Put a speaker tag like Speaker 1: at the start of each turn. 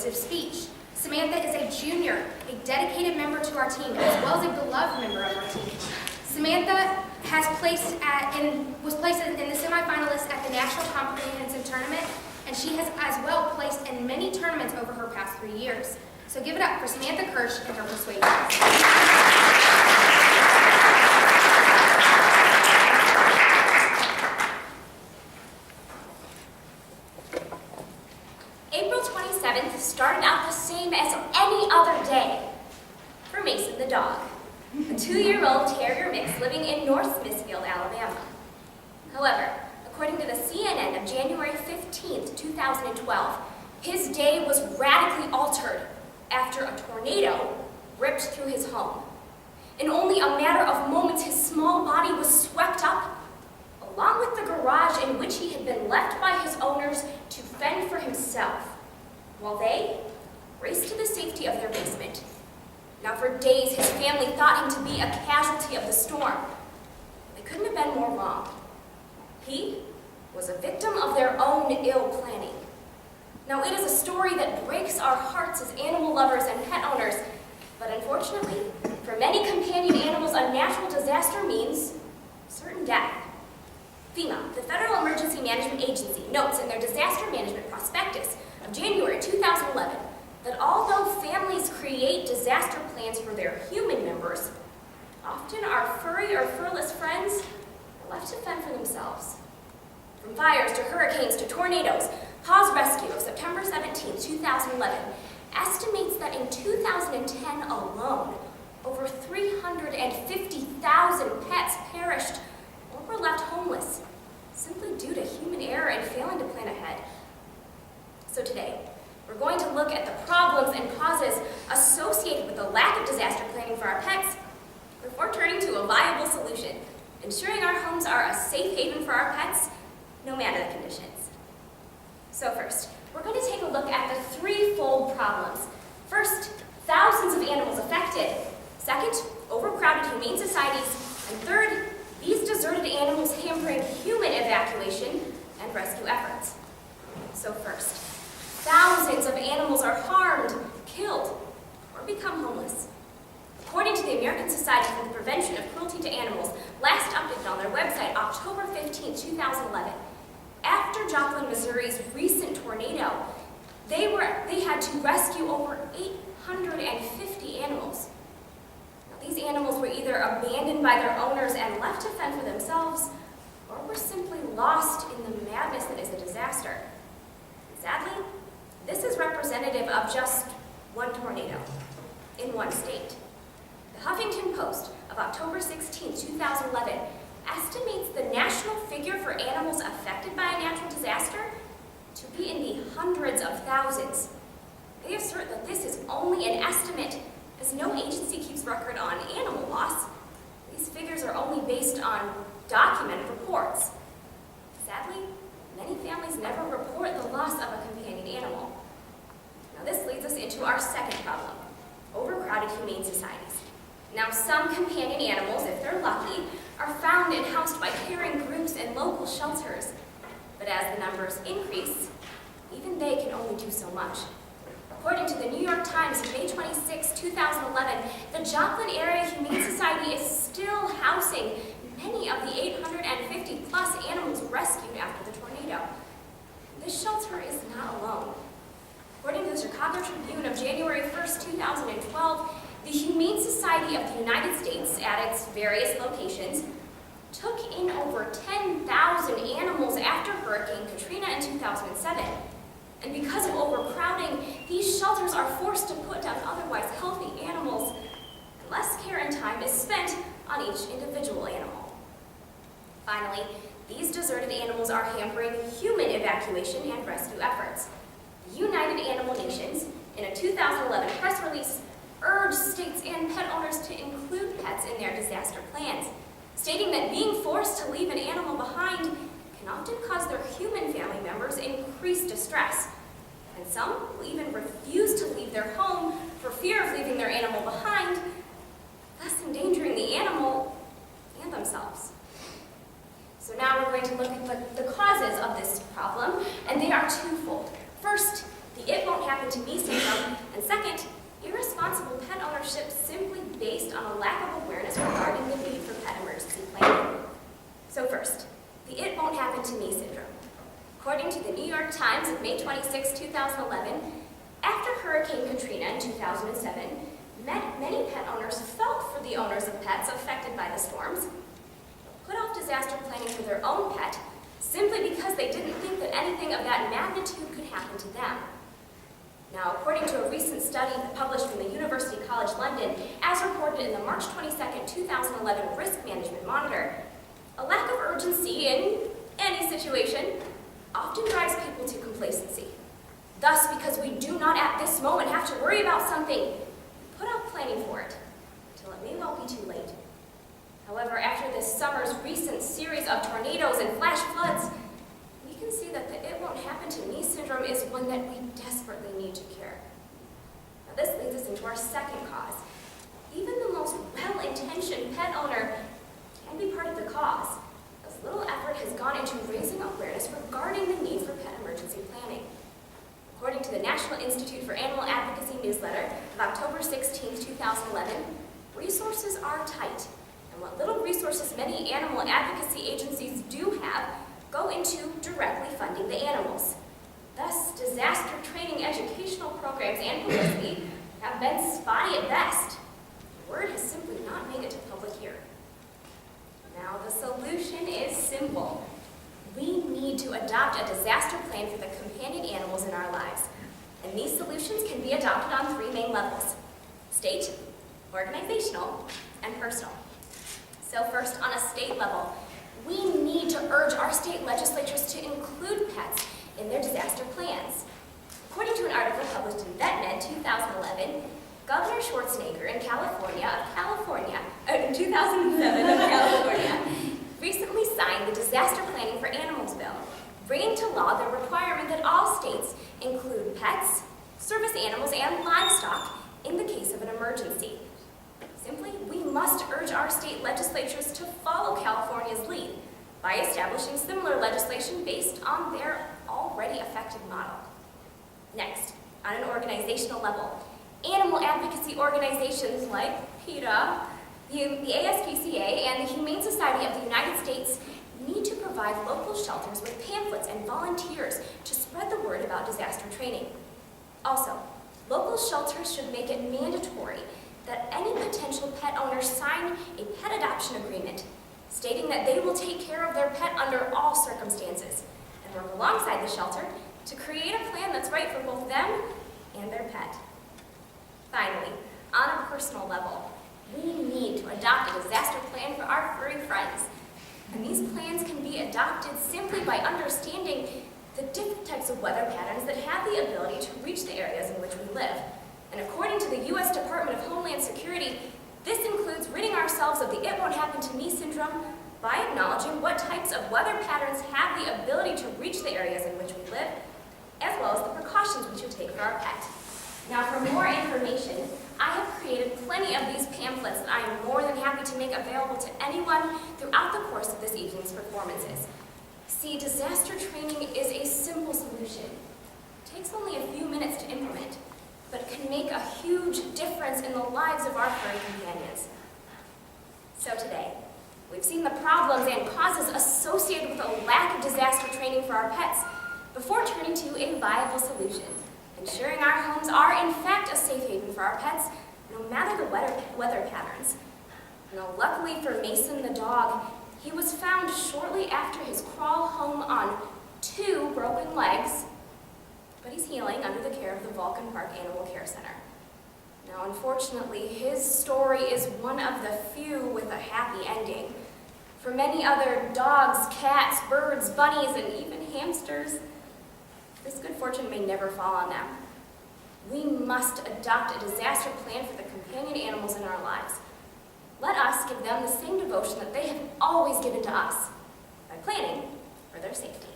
Speaker 1: Speech. Samantha is a junior, a dedicated member to our team, as well as a beloved member of our team. Samantha was placed in the semifinalist at the National Comprehensive Tournament, and she has as well placed in many tournaments over her past 3 years. So give it up for Samantha Kirsch and her Persuasive.
Speaker 2: Started out the same as any other day for Mason the dog, a 2-year-old terrier mix living in North Smithfield, Alabama. However, according to the CNN of January 15th, 2012, his day was radically altered after a tornado ripped through his home. In only a matter of moments, his small body was swept up, along with the garage in which he had been left by his owners to fend for himself, while they raced to the safety of their basement. Now for days, his family thought him to be a casualty of the storm. They couldn't have been more wrong. He was a victim of their own ill planning. Now it is a story that breaks our hearts as animal lovers and pet owners, but unfortunately, for many companion animals, a natural disaster means certain death. FEMA, the Federal Emergency Management Agency, notes in their Disaster Management Prospectus of January 2011 that although families create disaster plans for their human members, often our furry or furless friends are left to fend for themselves. From fires to hurricanes to tornadoes, Paws Rescue of September 17, 2011 estimates that in 2010 alone, over 350,000 pets perished or were left homeless simply due to human error and failing to plan ahead. So today, we're going to look at the problems and causes associated with the lack of disaster planning for our pets before turning to a viable solution, ensuring our homes are a safe haven for our pets, no matter the conditions. So first, we're going to take a look at the threefold problems. First, thousands of animals affected. Second, overcrowded humane societies. And third, these deserted animals hampering human evacuation and rescue efforts. So first, thousands of animals are harmed, killed, or become homeless. According to the American Society for the Prevention of Cruelty to Animals, last updated on their website, October 15, 2011, after Joplin, Missouri's recent tornado, they had to rescue over 850 animals. Now, these animals were either abandoned by their owners and left to fend for themselves, or were simply lost in the madness that is a disaster. Sadly, this is representative of just one tornado in one state. The Huffington Post of October 16, 2011 estimates the national figure for animals affected by a natural disaster to be in the hundreds of thousands. They assert that this is only an estimate, as no agency keeps record on animal loss. These figures are only based on documented reports. Sadly, many families never report the loss of a companion animal. Now this leads us into our second problem, overcrowded humane societies. Now some companion animals, if they're lucky, are found and housed by caring groups and local shelters. But as the numbers increase, even they can only do so much. According to the New York Times, May 26, 2011, the Joplin Area Humane Society is still housing many of the 850-plus animals rescued after the tornado. This shelter is not alone. According to the Chicago Tribune of January 1, 2012, the Humane Society of the United States, at its various locations, took in over 10,000 animals after Hurricane Katrina in 2007. And because of overcrowding, these shelters are forced to put down otherwise healthy animals, and less care and time is spent on each individual animal. Finally, these deserted animals are hampering human evacuation and rescue efforts. The United Animal Nations, in a 2011 press release, urged states and pet owners to include pets in their disaster plans, stating that being forced to leave an animal behind can often cause their human family members increased distress. And some will even refuse to leave their home for fear of leaving their animal behind, thus endangering the animal and themselves. So now we're going to look at the causes of this problem, and they are twofold. First, the the "it won't happen to me" syndrome, and second, irresponsible pet ownership simply based on a lack of awareness regarding the need for pet emergency planning. So first, the "it won't happen to me" syndrome. According to the New York Times of May 26, 2011, after Hurricane Katrina in 2007, many pet owners felt for the owners of pets affected by the storms, put off disaster planning for their own pet simply because they didn't think that anything of that magnitude could happen to them. Now, according to a recent study published from the University College London, as reported in the March 22, 2011 Risk Management Monitor, a lack of urgency in any situation often drives people to complacency. Thus, because we do not at this moment have to worry about something, put off planning for it until it may well be too late. However, after this summer's recent series of tornadoes and flash floods, we can see that the "it won't happen to me" syndrome is one that we desperately need to cure. Now, this leads us into our second cause. Even the most well-intentioned pet owner can be part of the cause, as little effort has gone into raising awareness regarding the need for pet emergency planning. According to the National Institute for Animal Advocacy newsletter of October 16, 2011, resources are tight, and what little resources many animal advocacy agencies do have go into directly funding the animals. Thus, disaster training educational programs and publicity have been spotty at best. The word has simply not made it to public ear. Now, the solution is simple. We need to adopt a disaster plan for the companion animals in our lives. And these solutions can be adopted on three main levels: state, organizational, and personal. So first, on a state level, we need to urge our state legislatures to include pets in their disaster plans. According to an article published in VetMed 2011, Governor Schwarzenegger in 2007 of California, recently signed the Disaster Planning for Animals Bill, bringing to law the requirement that all states include pets, service animals, and livestock in the case of an emergency. Simply, we must urge our state legislatures to follow California's lead by establishing similar legislation based on their already effective model. Next, on an organizational level, animal advocacy organizations like PETA, the ASPCA, and the Humane Society of the United States need to provide local shelters with pamphlets and volunteers to spread the word about disaster training. Also, local shelters should make it mandatory that any potential pet owner sign a pet adoption agreement, stating that they will take care of their pet under all circumstances, and work alongside the shelter to create a plan that's right for both them and their pet. Finally, on a personal level, we need to adopt a disaster plan for our furry friends. And these plans can be adopted simply by understanding the different types of weather patterns that have the ability to reach the areas in which we live. And according to the U.S. Department of Homeland Security, this includes ridding ourselves of the "it won't happen to me" syndrome by acknowledging what types of weather patterns have the ability to reach the areas in which we live, as well as the precautions we should take for our pet. Now, for more information, I have created plenty of these pamphlets that I am more than happy to make available to anyone throughout the course of this evening's performances. See, disaster training is a simple solution. It takes only a few minutes to implement, but can make a huge difference in the lives of our furry companions. So today, we've seen the problems and causes associated with a lack of disaster training for our pets before turning to a viable solution, ensuring our homes are in fact a safe haven for our pets, no matter the weather patterns. Now, luckily for Mason the dog, he was found shortly after his crawl home on 2 broken legs, but he's healing under the care of the Vulcan Park Animal Care Center. Now, unfortunately, his story is one of the few with a happy ending. For many other dogs, cats, birds, bunnies, and even hamsters, this good fortune may never fall on them. We must adopt a disaster plan for the companion animals in our lives. Let us give them the same devotion that they have always given to us by planning for their safety.